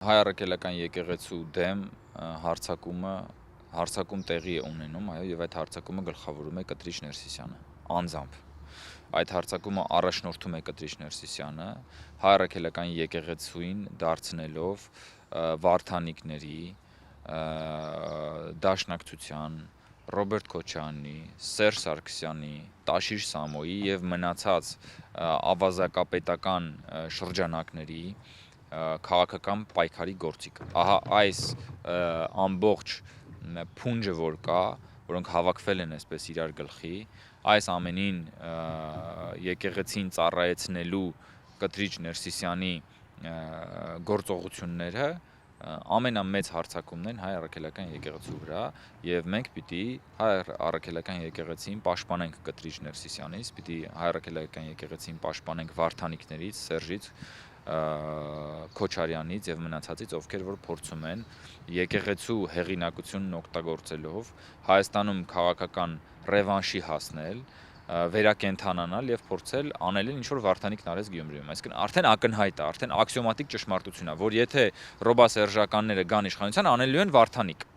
Հայ առաքելական եկեղեցու դեմ հարձակում տեղի է ունենում, այո, եւ այդ հարձակումը գլխավորում է Կտրիչ Ներսիսյանը անձամբ։ Այդ հարձակումը առաջնորդում է Կտրիչ Ներսիսյանը, Հայ առաքելական եկեղեցուին դարձնելով Վարդանիկների, Դաշնակցության, Ռոբերտ Քոչարյանի, Սերժ Սարգսյանի, Տաշիր Սամոյի եւ մնացած ավազակապետական շրջանակների քաղաքական պայքարի գործիք։ Ահա այս ամբողջ փունջը, որ կա, որոնք հավաքվել են այսպես իրար գլխի, այս ամենին եկեղեցին ծառայեցնելու Կտրիչ Ներսիսյանի գործողությունները ամենամեծ հարձակումն են Հայ առաքելական եկեղեցու վրա, եւ մենք պիտի Հայ առաքելական եկեղեցին պաշտպանենք Կտրիչ Ներսիսյանից, պիտի Հայ առաքելական եկեղեցին պաշտպանենք Վարդանիկներից, Սերժից, Քոչարյանից եւ մնացածից, ովքեր որ փորձում են եկեղեցու հեղինակությունն օգտագործելով Հայաստանում քաղաքական ռևանշի հասնել, վերակենդանանալ եւ փորձել անել ինչ որ Վարդանիկն արեց Գյումրիում։ Այսինքն արդեն ակնհայտ է, արդեն աքսիոմատիկ ճշմարտություն է, որ եթե ռոբասերժականները գան իշխանության, անելու են Վարդանիկ։